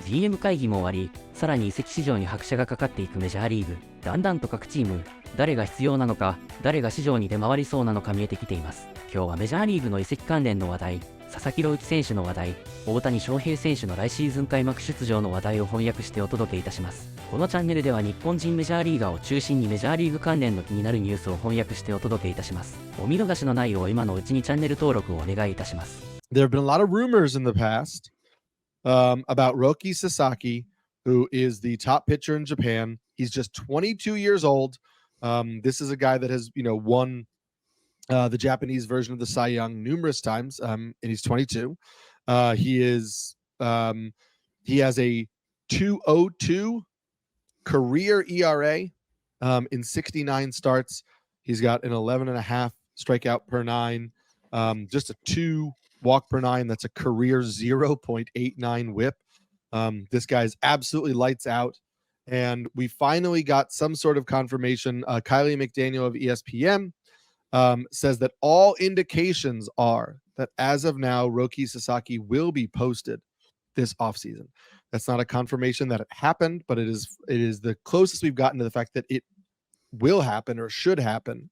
GM 会議も終わり、さらに移籍市場に拍車がかかっていくメジャーリーグ。だんだんと各チーム、誰が必要なのか、誰が市場に出回りそうなのか見えてきています。今日はメジャーリーグの移籍関連の話題、佐々木朗希選手の話題、大谷翔平選手の来シーズン開幕出場の話題を翻訳してお届けいたします。このチャンネルでは日本人メジャーリーガーを中心にメジャーリーグ関連の気になるニュースを翻訳してお届けいたします。お見逃しのないよう今のうちにチャンネル登録をお願いいたします。There have been a lot of rumors in the past about Roki Sasaki, who is the top pitcher in Japan. He's just 22 years old. This is a guy that has, won the Japanese version of the Cy Young numerous times, and he's 22. He has a 2.02 career ERA in 69 starts. He's got an 11.5 strikeout per nine, just a 2 walk per nine. That's a career 0.89 whip. This guy's absolutely lights out. And we finally got some sort of confirmation. Kylie McDaniel of ESPN says that all indications are that as of now, Roki Sasaki will be posted this offseason. That's not a confirmation that it happened, but it is the closest we've gotten to the fact that it will happen or should happen.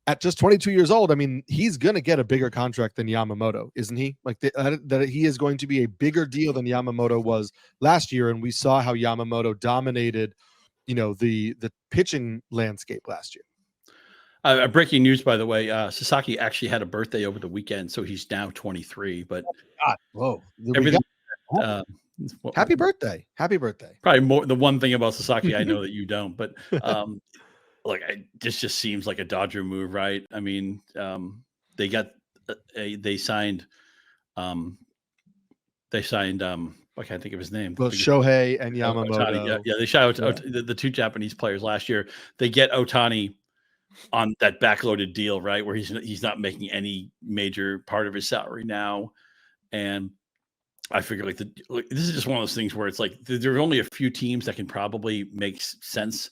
At just 22 years old, I mean, he's going to get a bigger contract than Yamamoto, isn't he? Like that he is going to be a bigger deal than Yamamoto was last year. And we saw how Yamamoto dominated, the pitching landscape last year. Breaking news, by the way, Sasaki actually had a birthday over the weekend, so he's now 23. But God, whoa. Everything, happy birthday. Happy birthday. Probably more the one thing about Sasaki I know that you don't, but this just seems like a Dodger move, right? I mean, they signed I can't think of his name. Well, Shohei and Yamamoto. Yeah, they shot the two Japanese players last year. They get Ohtani on that backloaded deal, right, where he's not making any major part of his salary now, and I figure this is just one of those things where it's like there are only a few teams that can probably make sense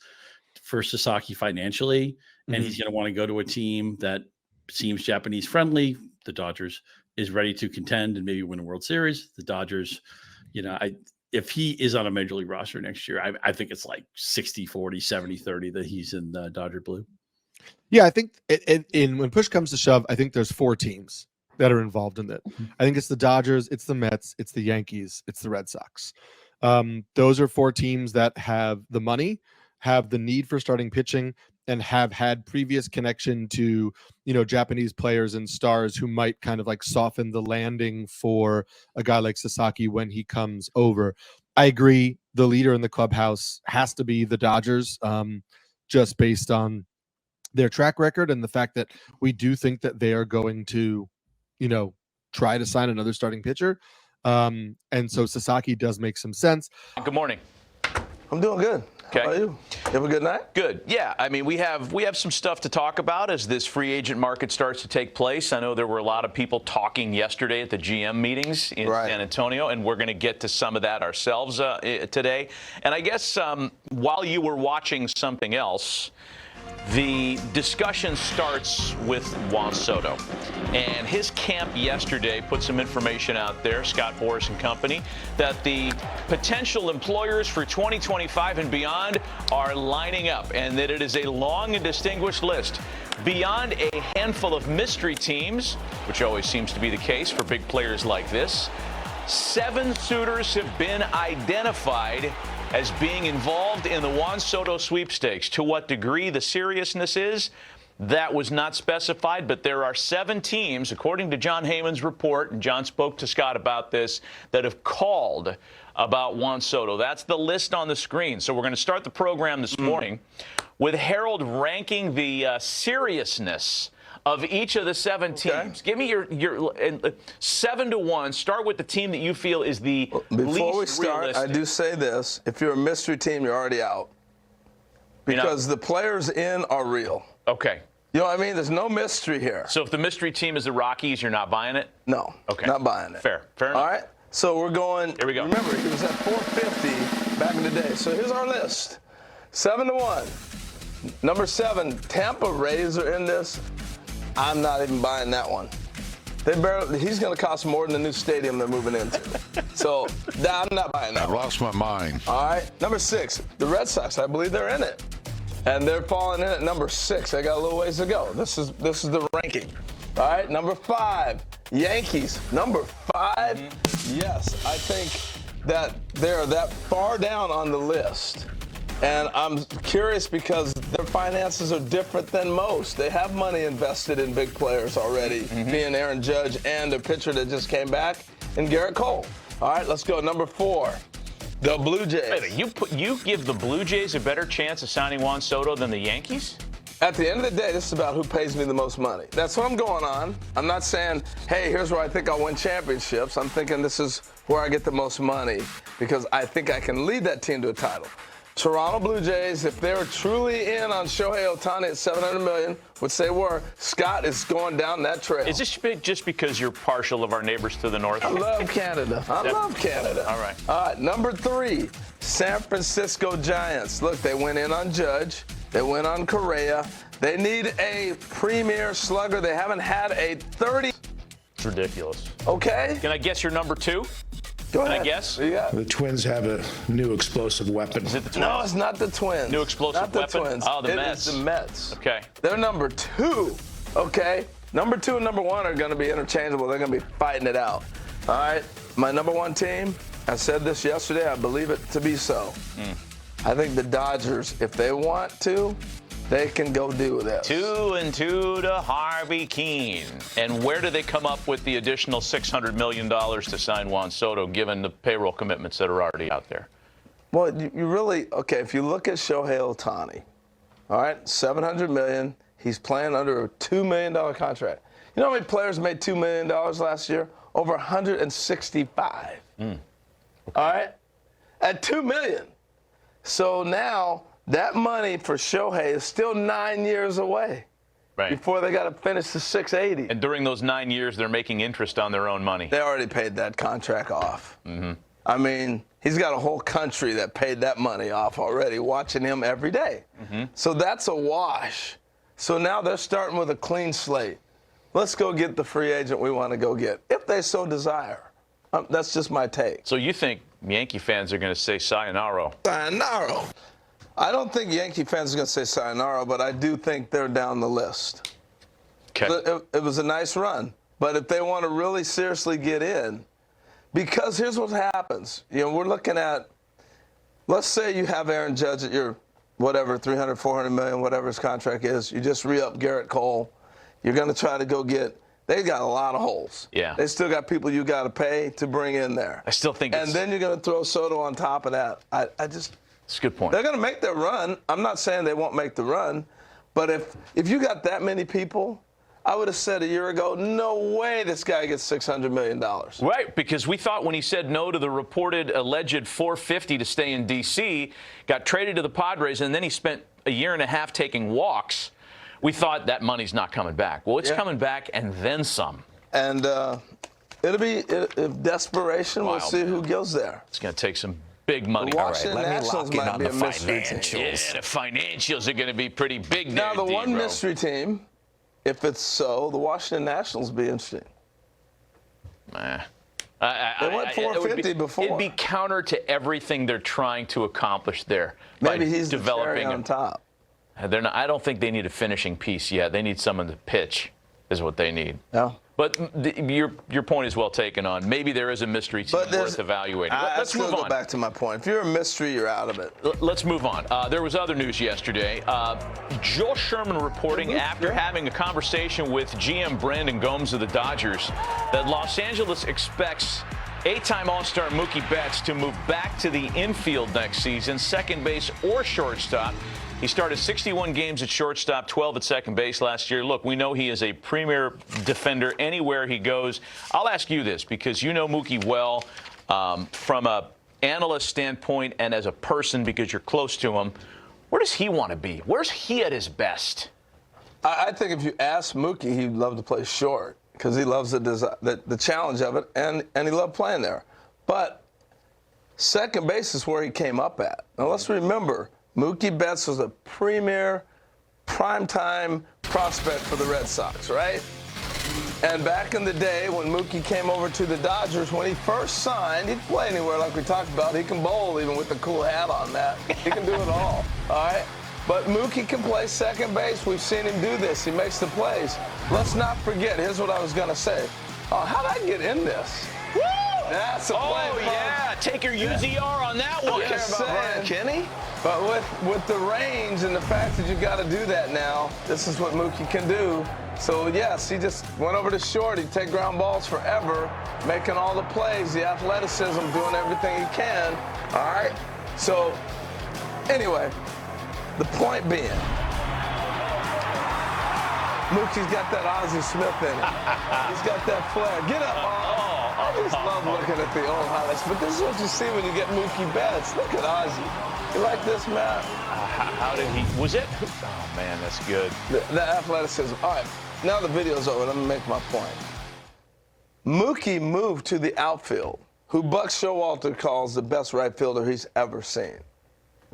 for Sasaki financially, and he's going to want to go to a team that seems Japanese friendly. The Dodgers is ready to contend and maybe win a World Series. The Dodgers, if he is on a major league roster next year, I think it's like 60-40, 70-30 that he's in the Dodger blue. Yeah, I think when push comes to shove, I think there's 4 teams that are involved in it. I think it's the Dodgers, it's the Mets, it's the Yankees, it's the Red Sox. Those are 4 teams that have the money, have the need for starting pitching, and have had previous connection to, Japanese players and stars who might kind of like soften the landing for a guy like Sasaki when he comes over. I agree. The leader in the clubhouse has to be the Dodgers, just based on their track record and the fact that we do think that they are going to, try to sign another starting pitcher. And so Sasaki does make some sense. Good morning. I'm doing good. Okay. How about you? You have a good night? Good. Yeah. I mean, we have some stuff to talk about as this free agent market starts to take place. I know there were a lot of people talking yesterday at the GM meetings in San Antonio, and we're going to get to some of that ourselves today. And I guess while you were watching something else, the discussion starts with Juan Soto. And his camp yesterday put some information out there, Scott Boras and company, that the potential employers for 2025 and beyond are lining up, and that it is a long and distinguished list. Beyond a handful of mystery teams, which always seems to be the case for big players like this, 7 suitors have been identified as being involved in the Juan Soto sweepstakes. To what degree the seriousness is, that was not specified, but there are 7 teams, according to John Heyman's report, and John spoke to Scott about this, that have called about Juan Soto. That's the list on the screen. So we're going to start the program this morning with Harold ranking the seriousness of each of the 7 teams. Give me your 7 to 1. Start with the team that you feel is the Before least we start, realistic. I do say this. If you're a mystery team, you're already out. Because the players in are real. Okay. You know what I mean? There's no mystery here. So if the mystery team is the Rockies, you're not buying it? No. Okay. Not buying it. Fair enough. All right. So we're going. Here we go. Remember, it was at 450 back in the day. So here's our list. 7 to 1. Number 7, Tampa Rays are in this. I'm not even buying that one. He's going to cost more than the new stadium they're moving into. So I'm not buying that. I've lost my mind. All right. Number 6, the Red Sox. I believe they're in it. And they're falling in at number 6. They got a little ways to go. This is the ranking. All right. Number 5, Yankees. Number 5. Yes, I think that they're that far down on the list. And I'm curious because their finances are different than most. They have money invested in big players already, being Aaron Judge and a pitcher that just came back, and Garrett Cole. All right, let's go. Number 4, the Blue Jays. Wait, you give the Blue Jays a better chance of signing Juan Soto than the Yankees? At the end of the day, this is about who pays me the most money. That's what I'm going on. I'm not saying, hey, here's where I think I'll win championships. I'm thinking this is where I get the most money because I think I can lead that team to a title. Toronto Blue Jays, if they were truly in on Shohei Ohtani at $700 million, which they were, Scott is going down that trail. Is this just because you're partial of our neighbors to the north? I love Canada. I love Canada. All right. All right, number 3, San Francisco Giants. Look, they went in on Judge. They went on Correa. They need a premier slugger. They haven't had a 30. It's ridiculous. Okay. Can I guess your number 2? Go Can ahead. I guess? Yeah. The Twins have a new explosive weapon. Is it the Twins? No, it's not the Twins. New explosive not the weapon? Twins. Oh, the It Mets. is the Mets. Okay. They're number 2. Okay. Number 2 and number 1 are going to be interchangeable. They're going to be fighting it out. All right. My number 1 team, I said this yesterday. I believe it to be so. I think the Dodgers, if they want to, they can go do this. 2-2 to Harvey Keene. And where do they come up with the additional $600 million to sign Juan Soto, given the payroll commitments that are already out there? Well, you really, okay, if you look at Shohei Ohtani, all right, $700 million, he's playing under a $2 million contract. You know how many players made $2 million last year? Over 165. All right? At $2 million. So now that money for Shohei is still 9 years away before they got to finish the 680. And during those 9 years, they're making interest on their own money. They already paid that contract off. I mean, he's got a whole country that paid that money off already, watching him every day. So that's a wash. So now they're starting with a clean slate. Let's go get the free agent we want to go get, if they so desire. That's just my take. So you think Yankee fans are going to say sayonara? Sayonara. I don't think Yankee fans are going to say sayonara, but I do think they're down the list. Okay. It was a nice run. But if they want to really seriously get in, because here's what happens. You know, we're looking at, let's say you have Aaron Judge at your, whatever, 300, 400 million, whatever his contract is. You just re-up Garrett Cole. You're going to try to go get, they got a lot of holes. Yeah. They still got people you got to pay to bring in there. I still think and then you're going to throw Soto on top of that. It's a good point. They're going to make their run. I'm not saying they won't make the run. But if you got that many people, I would have said a year ago, no way this guy gets $600 million. Right, because we thought when he said no to the reported alleged $450 to stay in D.C., got traded to the Padres, and then he spent a year and a half taking walks, we thought that money's not coming back. Well, it's coming back and then some. And it'll be desperation. We'll see who goes there. It's going to take some big money. The Washington Nationals might be a mystery team. Yeah, the financials are going to be pretty big now, there, the one D-Row. mystery team, if it's so, the Washington Nationals be interesting. They went 450 before. It'd be counter to everything they're trying to accomplish there. Maybe he's developing the cherry on top. They're not, I don't think they need a finishing piece yet. They need someone to pitch, is what they need. No. But your point is well taken on. Maybe there is a mystery team worth evaluating. Let's move on. Go back to my point. If you're a mystery, you're out of it. Let's move on. There was other news yesterday. Joel Sherman reporting after having a conversation with GM Brandon Gomes of the Dodgers that Los Angeles expects eight-time All-Star Mookie Betts to move back to the infield next season, second base or shortstop. He started 61 games at shortstop, 12 at second base last year. Look, we know he is a premier defender anywhere he goes. I'll ask you this, because you know Mookie well from an analyst standpoint and as a person because you're close to him. Where does he want to be? Where's he at his best? I think if you ask Mookie, he'd love to play short because he loves the challenge of it, and he loved playing there. But second base is where he came up at. Now, let's remember, Mookie Betts was a premier primetime prospect for the Red Sox, right? And back in the day when Mookie came over to the Dodgers, when he first signed, he'd play anywhere like we talked about. He can bowl even with the cool hat on that. He can do it all right? But Mookie can play second base. We've seen him do this. He makes the plays. Let's not forget, here's what I was going to say. Oh, how'd I get in this? Woo! That's a play. Oh, yeah. Take your UZR on that one. I don't care about Brian Kenny. But with the range and the fact that you got to do that now, this is what Mookie can do. So, yes, he just went over to short. He'd take ground balls forever, making all the plays, the athleticism, doing everything he can. All right? So, anyway, the point being, Mookie's got that Ozzie Smith in him. He's got that flair. Get up, I just love looking at the old highlights. But this is what you see when you get Mookie Betts. Look at Ozzie. You like this, Matt? How did he? Was it? Oh, man, that's good. The athleticism. All right, now the video's over. Let me make my point. Mookie moved to the outfield, who Buck Showalter calls the best right fielder he's ever seen.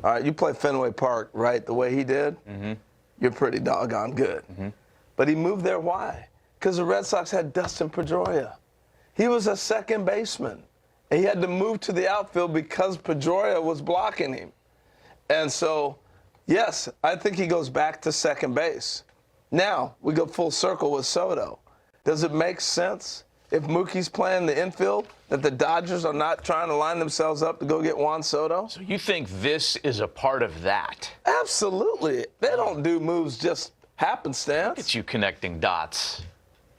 All right, you play Fenway Park, right, the way he did, you're pretty doggone good. But he moved there, why? Because the Red Sox had Dustin Pedroia. He was a second baseman, and he had to move to the outfield because Pedroia was blocking him. And so, yes, I think he goes back to second base. Now, we go full circle with Soto. Does it make sense if Mookie's playing the infield that the Dodgers are not trying to line themselves up to go get Juan Soto? So you think this is a part of that? Absolutely. They don't do moves just happenstance. It's you connecting dots.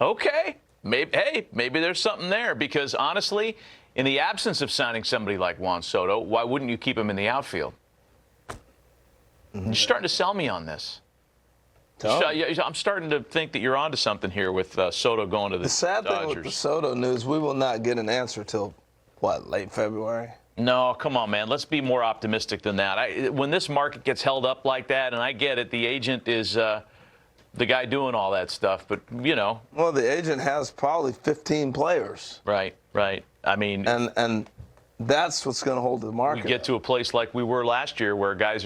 Okay. Maybe there's something there because, honestly, in the absence of signing somebody like Juan Soto, why wouldn't you keep him in the outfield? You're starting to sell me on this. I'm starting to think that you're onto something here with Soto going to the Dodgers. The sad thing with the Soto news, we will not get an answer till, what, late February? No, come on, man. Let's be more optimistic than that. When this market gets held up like that, and I get it, the agent is the guy doing all that stuff, but, you know. Well, the agent has probably 15 players. Right. I mean. And that's what's going to hold the market. We get to a place like we were last year where guys,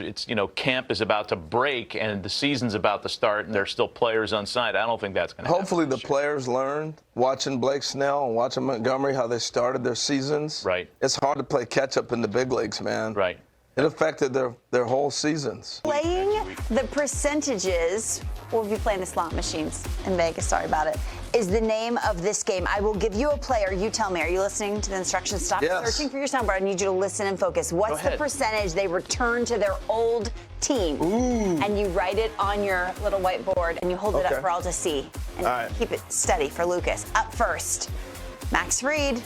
camp is about to break and the season's about to start and there's still players unsigned. I don't think that's going to happen. Hopefully the players learned, watching Blake Snell and watching Montgomery, how they started their seasons. Right. It's hard to play catch-up in the big leagues, man. Right. It affected their whole seasons. Playing the percentages, we'll be playing the slot machines in Vegas, sorry about it, is the name of this game. I will give you a player. You tell me, are you listening to the instructions? Stop searching for your soundboard. I need you to listen and focus. What's the percentage they return to their old team? Ooh. And you write it on your little whiteboard and you hold it up for all to see. And keep it steady for Lucas. Up first, Max Fried,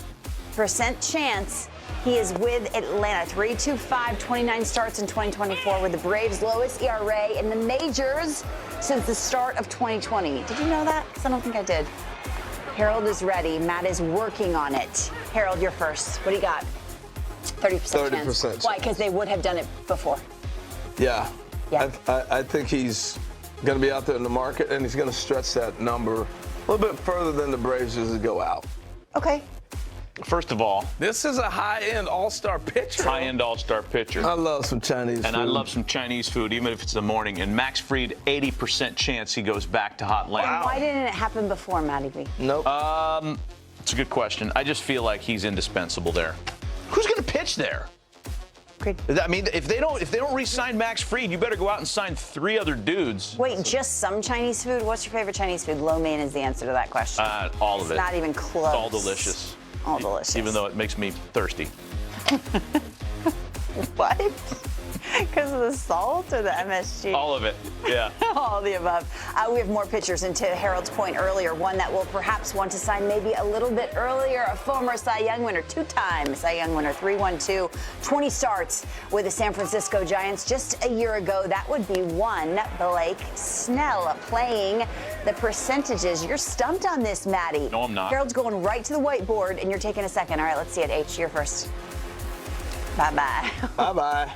percent chance. He is with Atlanta, 3.25, 29 starts in 2024 with the Braves' lowest ERA in the majors since the start of 2020. Did you know that? Because I don't think I did. Harold is ready. Matt is working on it. Harold, you're first. What do you got? 30% chance. 30%. Why? Because they would have done it before. Yeah. Yeah. I think he's going to be out there in the market, and he's going to stretch that number a little bit further than the Braves usually go out. Okay. First of all, this is a high-end all-star pitcher. High-end all-star pitcher. I love some Chinese food. And I love some Chinese food, even if it's the morning. And Max Fried, 80% chance he goes back to hot land. And why didn't it happen before, Matty B? Nope. It's a good question. I just feel like he's indispensable there. Who's going to pitch there? Great. I mean, if they don't re-sign Max Fried, you better go out and sign 3 other dudes. Wait, just some Chinese food? What's your favorite Chinese food? Lo mein is the answer to that question. All of it. It's not even close. It's all delicious. All delicious. Even though it makes me thirsty. What? Because of the salt or the MSG? All of it, yeah. All of the above. We have more pitchers, and to Harold's point earlier, one that will perhaps want to sign maybe a little bit earlier, a former Cy Young winner, 2-time Cy Young winner, 3-1-2, 20 starts with the San Francisco Giants just a year ago. That would be one Blake Snell. Playing the percentages. You're stumped on this, Maddie. No, I'm not. Harold's going right to the whiteboard, and you're taking a second. All right, let's see it. H, you're first. Bye-bye. Bye-bye.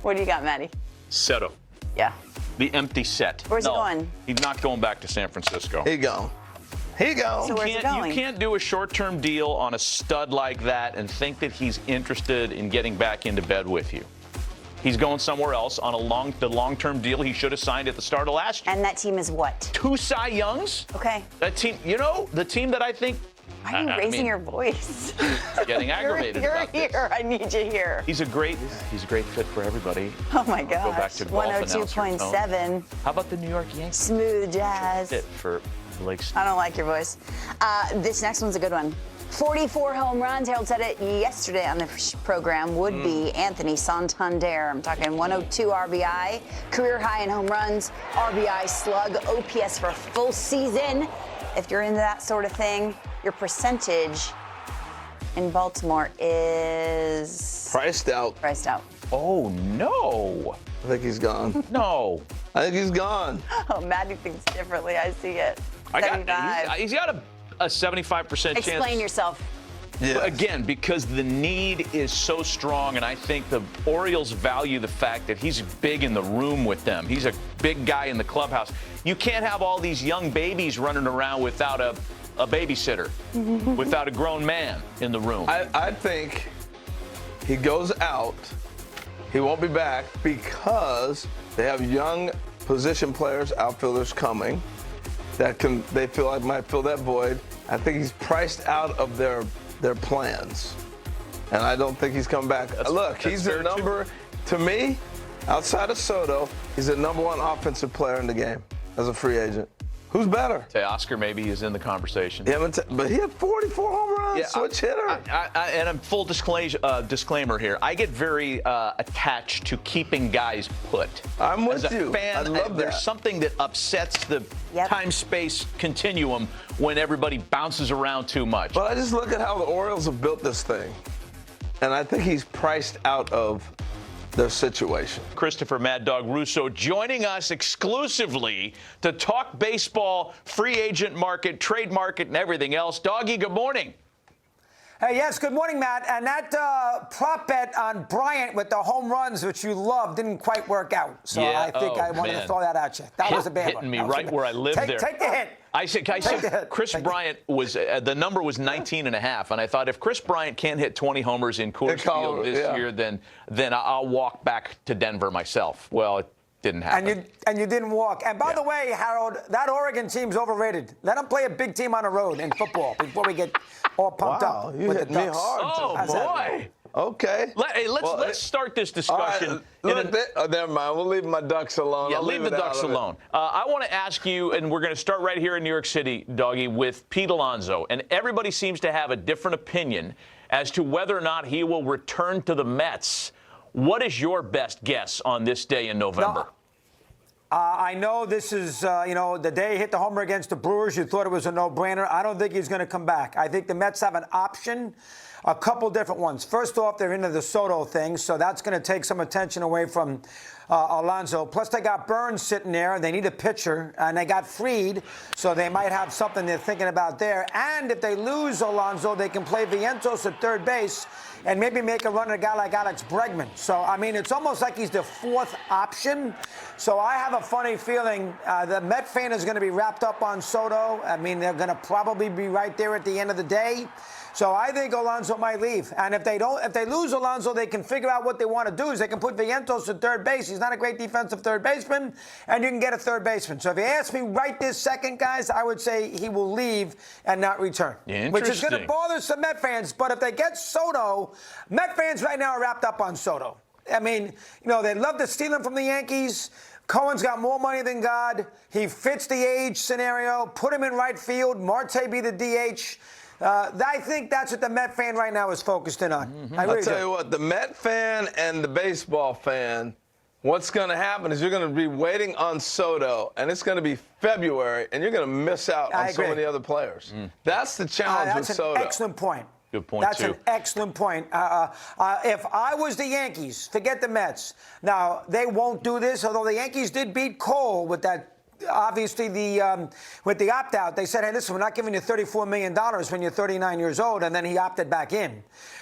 What do you got, Maddie? Soto. Yeah. The empty set. Where's he going? He's not going back to San Francisco. He gone. So where's he going? You can't do a short-term deal on a stud like that and think that he's interested in getting back into bed with you. He's going somewhere else on the long-term deal he should have signed at the start of last year. And that team is what? 2 Cy Youngs. Okay. That team, the team that I think. Why are you raising your voice? Getting aggravated. You're about here. This. I need you here. He's a great fit for everybody. Oh my Go back gosh. to golf announcer 102.7. How about the New York Yankees? Smooth jazz. Fit for Blake. I don't like your voice. This next one's a good one. 44 home runs. Harold said it yesterday on the program. Would be Anthony Santander. I'm talking 102 RBI, career high in home runs, RBI slug, OPS for a full season. If you're into that sort of thing, your percentage in Baltimore is Priced out. priced out. Oh no! I think he's gone. No. I think he's gone. Oh, Maddie thinks differently. I see it. He's got a 75% chance. Explain yourself. Yeah. Again, because the need is so strong, and I think the Orioles value the fact that he's big in the room with them. He's a big guy in the clubhouse. You can't have all these young babies running around without a babysitter, without a grown man in the room. I think he goes out. He won't be back because they have young position players, outfielders coming they feel like might fill that void. I think he's priced out of their plans, and I don't think he's coming back. Look, he's the number, to me, outside of Soto, he's the #1 offensive player in the game as a free agent. Who's better? Teoscar maybe is in the conversation. Yeah, but he had 44 home runs. Switch hitter. And I'm full disclaimer here. I get very attached to keeping guys put. I'm with As a you. fan, I love that. There's something that upsets the time-space continuum when everybody bounces around too much. But I just look at how the Orioles have built this thing, and I think he's priced out of their situation. Christopher Mad Dog Russo joining us exclusively to talk baseball, free agent market, trade market, and everything else. Doggy, good morning. Hey, yes, good morning, Matt. And that prop bet on Bryant with the home runs, which you love, didn't quite work out. So I think I wanted to throw that at you. That was a bad one. Hitting me right where I live there. Take the hit. I said Chris Bryant was the number was 19.5, and I thought if Chris Bryant can't hit 20 homers in Coors Field this year, then I'll walk back to Denver myself. Well, it didn't happen. And you didn't walk. And by the way, Harold, that Oregon team's overrated. Let them play a big team on the road in football before we get all pumped up You with hit the me Ducks. hard. Oh boy. Okay. Let's start this discussion. Never mind. We'll leave my Ducks alone. Yeah, leave the Ducks alone. I want to ask you, and we're going to start right here in New York City, Doggy, with Pete Alonso. And everybody seems to have a different opinion as to whether or not he will return to the Mets. What is your best guess on this day in November? I know this is, the day he hit the homer against the Brewers, you thought it was a no-brainer. I don't think he's going to come back. I think the Mets have an option, a couple different ones. First off, they're into the Soto thing, so that's going to take some attention away from Alonso. Plus, they got Burns sitting there. They need a pitcher, and they got Fried, so they might have something they're thinking about there. And if they lose Alonso, they can play Vientos at third base and maybe make a run at a guy like Alex Bregman. So, I mean, it's almost like he's the fourth option. So I have a funny feeling the Met fan is going to be wrapped up on Soto. I mean, they're going to probably be right there at the end of the day. So I think Alonso might leave. And if they lose Alonso, they can figure out what they want to do is they can put Vientos at third base. He's not a great defensive third baseman, and you can get a third baseman. So if you ask me right this second, guys, I would say he will leave and not return. Which is going to bother some Met fans. But if they get Soto, Met fans right now are wrapped up on Soto. I mean, they love to steal him from the Yankees. Cohen's got more money than God. He fits the age scenario. Put him in right field. Marte be the DH. I think that's what the Met fan right now is focused in on. I'll tell you what, the Met fan and the baseball fan, what's going to happen is you're going to be waiting on Soto, and it's going to be February, and you're going to miss out on so many other players. That's the challenge with Soto. That's an excellent point. Good point, That's an excellent point. If I was the Yankees, forget the Mets. Now, they won't do this, although the Yankees did beat Cole with that. Obviously, with the opt-out, they said, hey, listen, we're not giving you $34 million when you're 39 years old, and then he opted back in.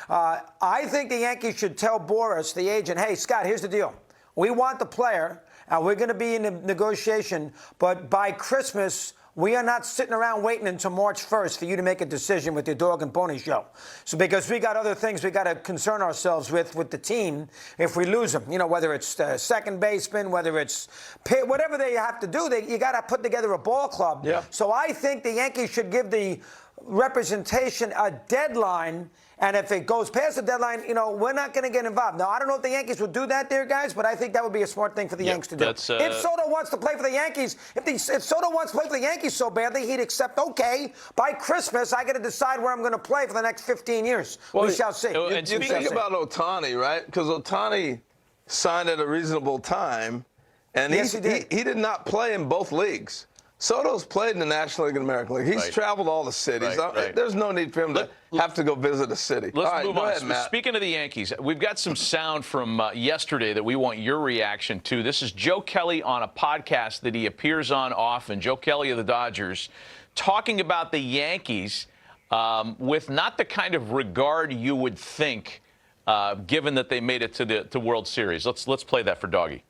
I think the Yankees should tell Boras, the agent, hey, Scott, here's the deal. We want the player, and we're going to be in a negotiation, but by Christmas, We are not sitting around waiting until March 1st for you to make a decision with your dog and pony show. So because we got other things we got to concern ourselves with the team if we lose them. You know, whether it's second baseman, whether it's whatever they have to do, you got to put together a ball club. Yeah. So I think the Yankees should give the representation a deadline. And if it goes past the deadline, you know, we're not going to get involved. Now, I don't know if the Yankees will do that there, guys, but I think that would be a smart thing for the Yankees to do. If Soto wants to play for the Yankees, if Soto wants to play for the Yankees so badly, he'd accept, okay, by Christmas, I got to decide where I'm going to play for the next 15 years. Well, we shall see. You think about Ohtani, right? Because Ohtani signed at a reasonable time, and yes, he did not play in both leagues. Soto's played in the National League and American League. He's traveled all the cities. There's no need for him to have to go visit a city. Let's move on. Speaking of the Yankees, we've got some sound from yesterday that we want your reaction to. This is Joe Kelly on a podcast that he appears on often, Joe Kelly of the Dodgers, talking about the Yankees with not the kind of regard you would think, given that they made it to the World Series. Let's play that for Doggy.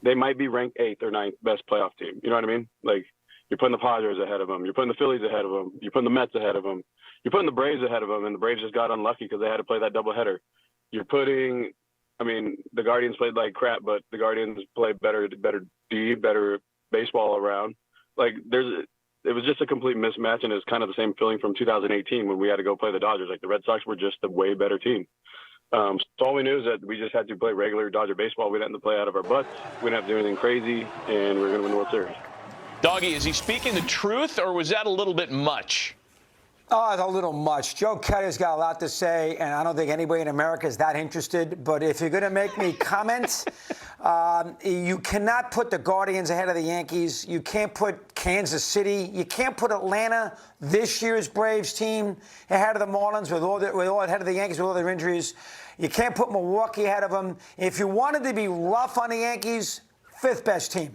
They might be ranked 8th or 9th best playoff team. You know what I mean? Like, you're putting the Padres ahead of them. You're putting the Phillies ahead of them. You're putting the Mets ahead of them. You're putting the Braves ahead of them, and the Braves just got unlucky because they had to play that doubleheader. You're putting, I mean, the Guardians played like crap, but the Guardians played better baseball around. Like, it was just a complete mismatch, and it's kind of the same feeling from 2018 when we had to go play the Dodgers. Like, the Red Sox were just a way better team. So all we knew is that we just had to play regular Dodger baseball. We didn't have to play out of our butts. We didn't have to do anything crazy, and we were going to win the World Series. Doggy, is he speaking the truth, or was that a little bit much? Oh, it's a little much. Joe Kelly's got a lot to say, and I don't think anybody in America is that interested. But if you're going to make me comment, you cannot put the Guardians ahead of the Yankees. You can't put Kansas City. You can't put Atlanta, this year's Braves team, ahead of the Marlins with all ahead of the Yankees with all their injuries. You can't put Milwaukee ahead of them. If you wanted to be rough on the Yankees, 5th best team.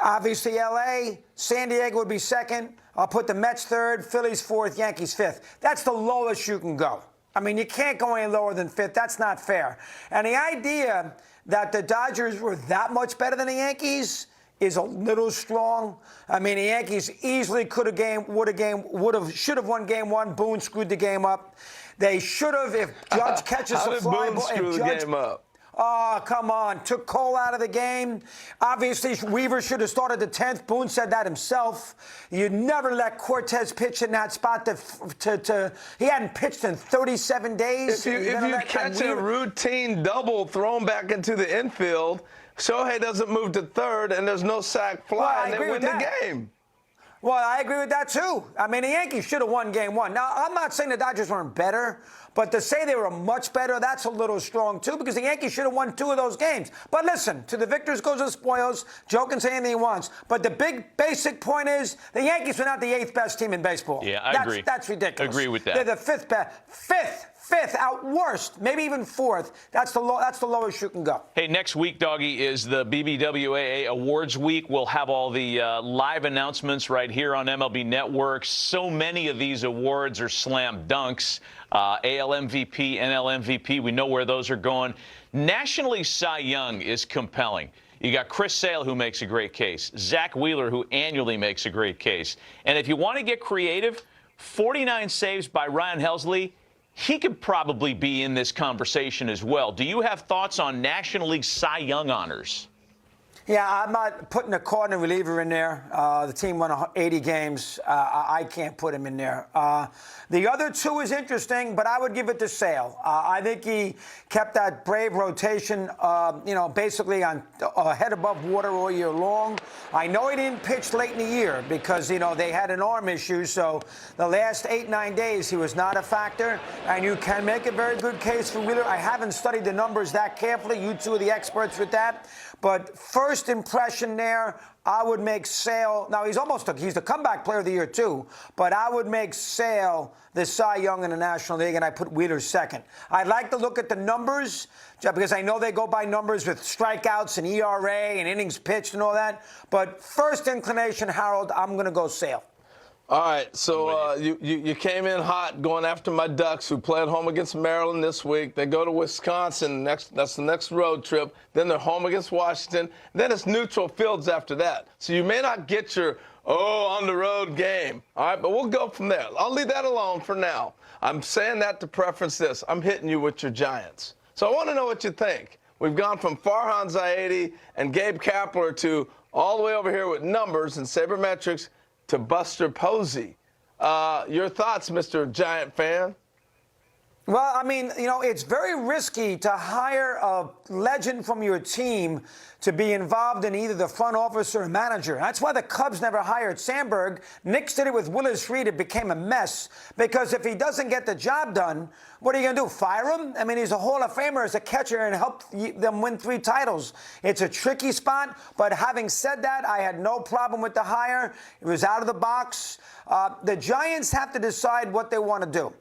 Obviously, L.A., San Diego would be 2nd. I'll put the Mets 3rd, Phillies 4th, Yankees 5th. That's the lowest you can go. I mean, you can't go any lower than 5th. That's not fair. And the idea that the Dodgers were that much better than the Yankees is a little strong. I mean, the Yankees easily should have won Game 1. Boone screwed the game up. They should have, if Judge catches a fly ball. How did Boone screw the game up? Oh, come on. Took Cole out of the game. Obviously, Weaver should have started the 10th. Boone said that himself. You never let Cortez pitch in that spot. He hadn't pitched in 37 days. If you catch a routine double thrown back into the infield, Shohei doesn't move to 3rd, and there's no sac fly, and they win the game. Well, I agree with that, too. I mean, the Yankees should have won Game 1. Now, I'm not saying the Dodgers weren't better, but to say they were much better, that's a little strong, too, because the Yankees should have won 2 of those games. But listen, to the victors goes the spoils. Joe can say anything he wants. But the big basic point is the Yankees are not the 8th best team in baseball. Yeah, I agree. That's ridiculous. Agree with that. They're the 5th best. 5th, out worst, maybe even 4th. That's the lowest you can go. Hey, next week, Doggy, is the BBWAA Awards Week. We'll have all the live announcements right here on MLB Network. So many of these awards are slam dunks. AL MVP, NL MVP, we know where those are going. National League Cy Young is compelling. You got Chris Sale, who makes a great case. Zach Wheeler, who annually makes a great case. And if you want to get creative, 49 saves by Ryan Helsley, he could probably be in this conversation as well. Do you have thoughts on National League Cy Young honors? Yeah, I'm not putting a Cardinal reliever in there. The team won 80 games. I can't put him in there. The other 2 is interesting, but I would give it to Sale. I think he kept that Brave rotation, basically on head above water all year long. I know he didn't pitch late in the year because, they had an arm issue. So the last 8-9 days, he was not a factor. And you can make a very good case for Wheeler. I haven't studied the numbers that carefully. You 2 are the experts with that. But first impression there, I would make Sale. Now, he's the comeback player of the year, too. But I would make Sale the Cy Young in the National League, and I put Wheeler 2nd. I'd like to look at the numbers because I know they go by numbers with strikeouts and ERA and innings pitched and all that. But first inclination, Harold, I'm going to go Sale. All right, so you came in hot going after my Ducks, who play at home against Maryland this week. They go to Wisconsin. That's the next road trip. Then they're home against Washington. Then it's neutral fields after that. So you may not get your Oh, on the road game. All right, but we'll go from there. I'll leave that alone for now. I'm saying that to preference this. I'm hitting you with your Giants. So I want to know what you think. We've gone from Farhan Zaidi and Gabe Kapler to all the way over here with numbers and sabermetrics to Buster Posey. Your thoughts, Mr. Giant fan? Well, I mean, you know, it's very risky to hire a legend from your team to be involved in either the front office or a manager. That's why the Cubs never hired Sandberg. Knicks did it with Willis Reed. It became a mess because if he doesn't get the job done, what are you going to do, fire him? I mean, he's a Hall of Famer as a catcher and helped them win 3 titles. It's a tricky spot, but having said that, I had no problem with the hire. It was out of the box. The Giants have to decide what they want to do.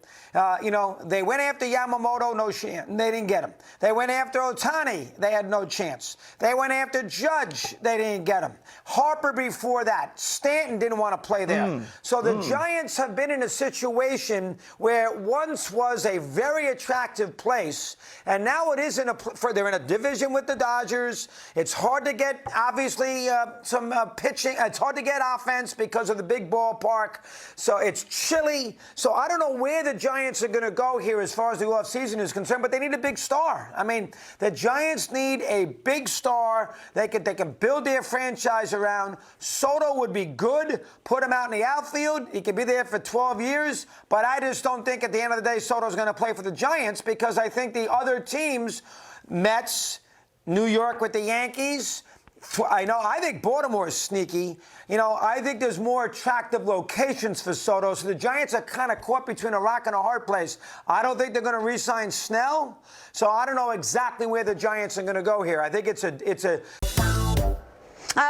You know, they went after Yamamoto, no chance. They didn't get him. They went after Ohtani. They had no chance. They went after Judge. They didn't get him. Harper before that. Stanton didn't want to play there. So the Giants have been in a situation where once was a very attractive place, and now it isn't they're in a division with the Dodgers. It's hard to get, obviously, some pitching. It's hard to get offense because of the big ballpark. So it's chilly. So I don't know where the Giants are going to go here as far as the offseason is concerned, but they need a big star. I mean, the Giants need a big star they can build their franchise around. Soto would be good. Put him out in the outfield. He could be there for 12 years. But I just don't think at the end of the day Soto's going to play for the Giants because I think the other teams, Mets, New York with the Yankees, I think Baltimore is sneaky. You know, I think there's more attractive locations for Soto. So the Giants are kind of caught between a rock and a hard place. I don't think they're going to re-sign Snell. So I don't know exactly where the Giants are going to go here. I think it's a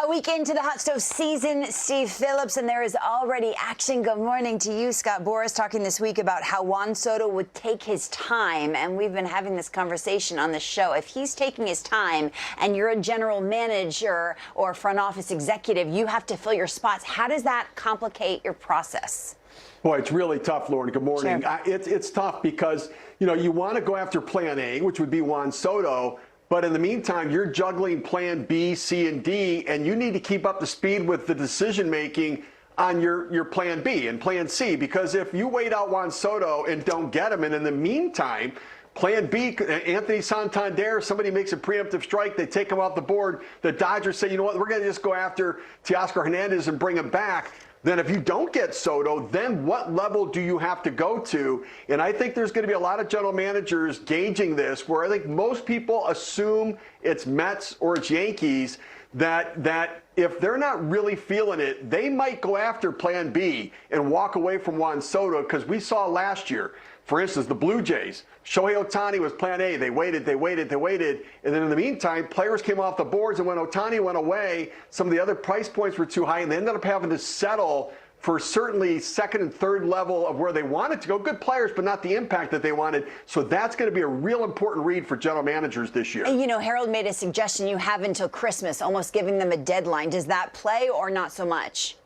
week into the hot stove season, Steve Phillips, and there is already action. Good morning to you, Scott Boras, talking this week about how Juan Soto would take his time, and we've been having this conversation on the show. If he's taking his time and you're a general manager or front office executive, you have to fill your spots. How does that complicate your process? Boy, it's really tough, Lauren. Good morning. Sure. It's tough because, you know, you want to go after plan A, which would be Juan Soto. But in the meantime, you're juggling plan B, C, and D, and you need to keep up the speed with the decision-making on your plan B and plan C. Because if you wait out Juan Soto and don't get him, and in the meantime, plan B, Anthony Santander, somebody makes a preemptive strike, they take him off the board, the Dodgers say, you know what, we're going to just go after Teoscar Hernandez and bring him back. Then if you don't get Soto, then what level do you have to go to? And I think there's going to be a lot of general managers gauging this, where I think most people assume it's Mets or it's Yankees, that if they're not really feeling it, they might go after plan B and walk away from Juan Soto, because we saw last year, for instance, the Blue Jays, Shohei Ohtani was plan A. They waited. And then in the meantime, players came off the boards, and when Ohtani went away, some of the other price points were too high, and they ended up having to settle for certainly second and third level of where they wanted to go. Good players, but not the impact that they wanted. So that's going to be a real important read for general managers this year. You know, Harold made a suggestion you have until Christmas, almost giving them a deadline. Does that play or not so much?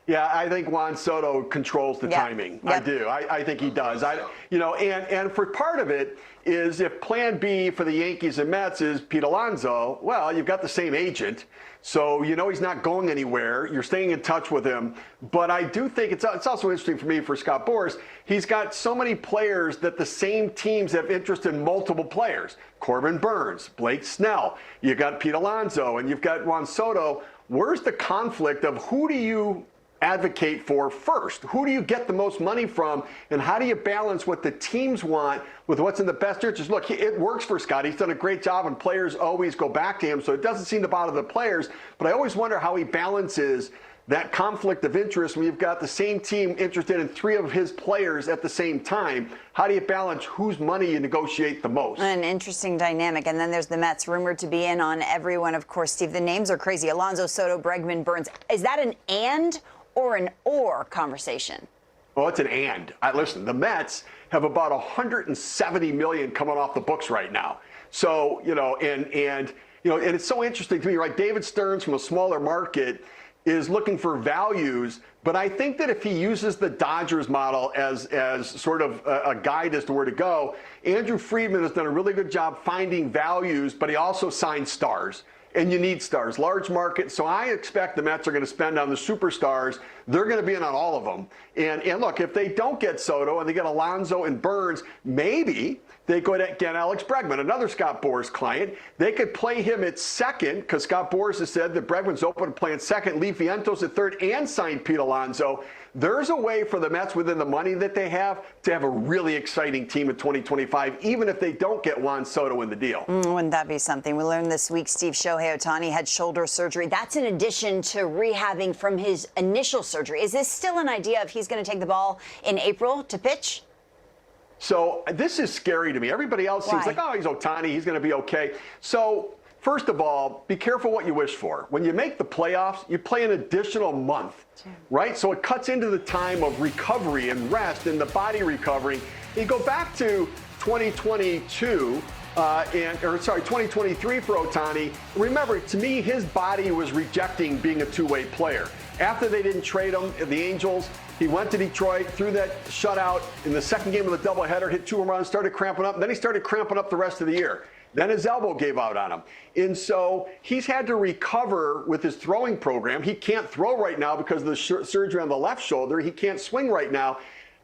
Yeah, I think Juan Soto controls the timing. I do. I think he does. And for part of it is if plan B for the Yankees and Mets is Pete Alonso, well, you've got the same agent. So you know he's not going anywhere. You're staying in touch with him. But I do think it's also interesting for me, for Scott Boras, he's got so many players that the same teams have interest in multiple players. Corbin Burns, Blake Snell, you've got Pete Alonso, and you've got Juan Soto. Where's the conflict of who do you advocate for first? Who do you get the most money from, and how do you balance what the teams want with what's in the best interest? Look, it works for Scott. He's done a great job, and players always go back to him, so it doesn't seem to bother the players. But I always wonder how he balances that conflict of interest when you've got the same team interested in 3 of his players at the same time. How do you balance whose money you negotiate the most? An interesting dynamic. And then there's the Mets, rumored to be in on everyone. Of course, Steve, the names are crazy. Alonso, Soto, Bregman, Burns. Is that an and or an or conversation? Well, it's an and. Listen, the Mets have about $170 million coming off the books right now. So, and it's so interesting to me, right? David Stearns from a smaller market is looking for values, but I think that if he uses the Dodgers model as sort of a guide as to where to go, Andrew Friedman has done a really good job finding values, but he also signed stars. and you need stars, large market. So I expect the Mets are going to spend on the superstars. They're going to be in on all of them. And look, if they don't get Soto and they get Alonso and Burns, maybe they go to get Alex Bregman, another Scott Boras client. They could play him at second because Scott Boras has said that Bregman's open to playing second, leave Vientos at third, and sign Pete Alonso. There's a way for the Mets within the money that they have to have a really exciting team in 2025, even if they don't get Juan Soto in the deal. Wouldn't that be something? We learned this week Steve Shohei Ohtani had shoulder surgery. That's in addition to rehabbing from his initial surgery. Is this still an idea if he's going to take the ball in April to pitch? So this is scary to me. Everybody else seems like, oh, he's Ohtani, he's going to be okay. So first of all, be careful what you wish for. When you make the playoffs, you play an additional month, right? So it cuts into the time of recovery and rest and the body recovering. You go back to 2022, 2023 for Ohtani. Remember, to me, his body was rejecting being a two-way player. After they didn't trade him, the Angels, he went to Detroit, threw that shutout in the second game of the doubleheader, hit 2 home runs, started cramping up. Then he started cramping up the rest of the year. Then his elbow gave out on him. And so he's had to recover with his throwing program. He can't throw right now because of the surgery on the left shoulder. He can't swing right now.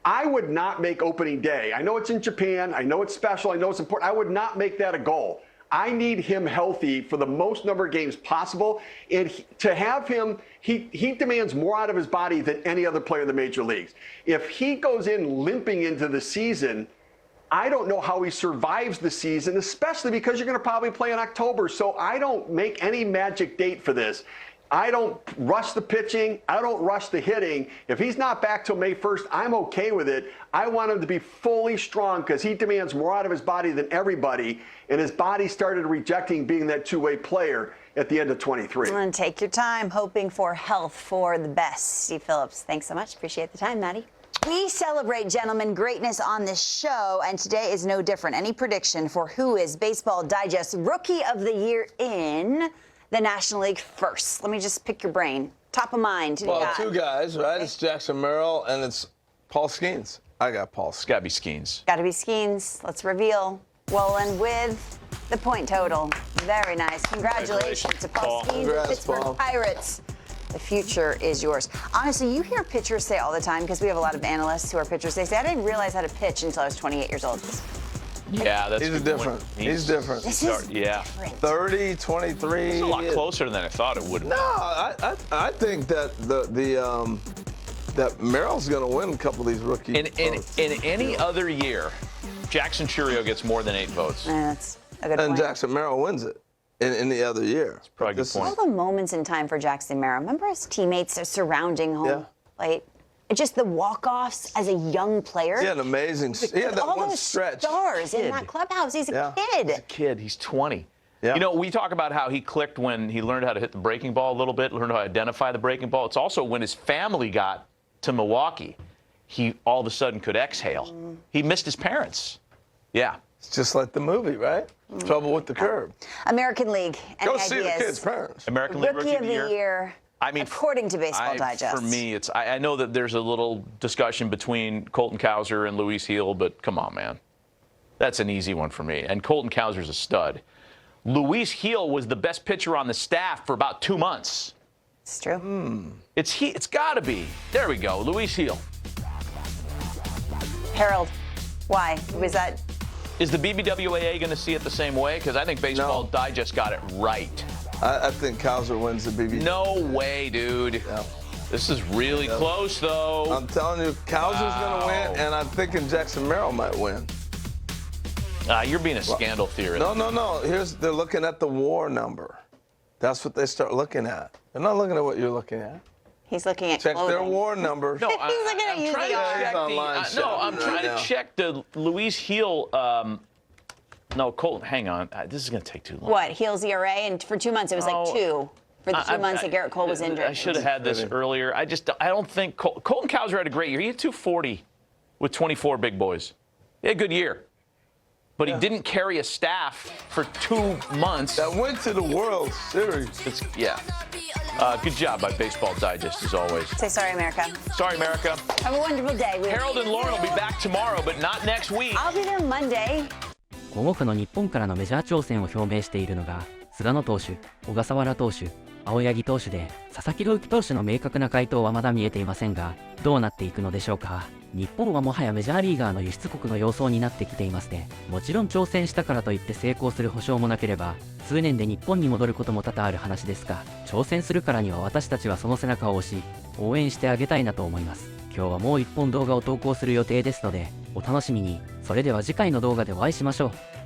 I would not make opening day. I know it's in Japan. I know it's special. I know it's important. I would not make that a goal. I need him healthy for the most number of games possible. And to have him, he demands more out of his body than any other player in the major leagues. If he goes in limping into the season, I don't know how he survives the season, especially because you're going to probably play in October. So I don't make any magic date for this. I don't rush the pitching. I don't rush the hitting. If he's not back till May 1st, I'm okay with it. I want him to be fully strong because he demands more out of his body than everybody. And his body started rejecting being that two-way player at the end of 23. And take your time, hoping for health for the best. Steve Phillips, thanks so much. Appreciate the time, Maddie. We celebrate, gentlemen, greatness on this show, and today is no different. Any prediction for who is Baseball Digest Rookie of the Year in the National League first? Let me just pick your brain. Top of mind. Well, two guys, right? Okay. It's Jackson Merrill and it's Paul Skeens. I got Paul. It's got to be Skeens. Got to be Skeens. Let's reveal. Wolin with the point total. Very nice. Congratulations to Paul Skeens, the Pittsburgh Pirates. The future is yours. Honestly, you hear pitchers say all the time, because we have a lot of analysts who are pitchers, they say, I didn't realize how to pitch until I was 28 years old. Yeah, that's He's different. He's different. This is different. 30, 23. It's a lot closer than I thought it would. No, I think that that Merrill's going to win a couple of these rookie votes. In any other year, Jackson Churio gets more than 8 votes. That's a good point. And Jackson Merrill wins it in the other year. That's probably a good point. All the moments in time for Jackson Merrill. Remember his teammates surrounding home plate? Just the walk-offs as a young player. He had an amazing. He had that all one those stretch. Stars in that clubhouse. He's a kid. He's a kid. He's 20. Yeah. You know, we talk about how he clicked when he learned how to hit the breaking ball a little bit, learned how to identify the breaking ball. It's also when his family got to Milwaukee, he all of a sudden could exhale. He missed his parents. Yeah. It's just like the movie, right? Trouble with the Curb. American League. Go see the kids' parents. American League Rookie of the Year. I mean, according to Baseball Digest. For me, I know that there's a little discussion between Colton Cowser and Luis Gil, but come on, man. That's an easy one for me. And Colton Cowser's a stud. Luis Gil was the best pitcher on the staff for about 2 months. It's true. It's got to be. There we go. Luis Gil. Harold, why? Was that? Is the BBWAA going to see it the same way? Because I think Baseball Digest got it right. I think Cowser wins the BBWAA. No way, dude. Yeah. This is really close, though. I'm telling you, Cowser's going to win, and I'm thinking Jackson Merrill might win. You're being a scandal theorist. No. They're looking at the WAR number. That's what they start looking at. They're not looking at what you're looking at. He's looking at check clothing. their WAR number. No, I'm trying to check the Luis Gil. No, Colton, hang on. This is going to take too long. What? Gil's ERA, and for 2 months it was like 2 for the 2 months that Garrett Cole was injured. I should have had this earlier. I don't think Colton Cowser had a great year. He had 240 with 24 big boys. He had a good year. But he didn't carry a staff for 2 months. That went to the World Series. Good job by Baseball Digest, as always. Say sorry, America. Sorry, America. Have a wonderful day. Harold and Lauren will be back tomorrow, but not next week. I'll be there Monday. 5億の日本からのメジャー挑戦を表明しているのが菅野投手、小笠原投手、青柳投手で、佐々木朗希投手の明確な回答はまだ見えていませんが、どうなっていくのでしょうか。日本はもはやメジャーリーガーの輸出国の様相になってきていますね。もちろん挑戦したからといって成功する保証もなければ、数年で日本に戻ることも多々ある話ですが、挑戦するからには私たちはその背中を押し、応援してあげたいなと思います。今日はもう一本動画を投稿する予定ですので、お楽しみに。それでは次回の動画でお会いしましょう。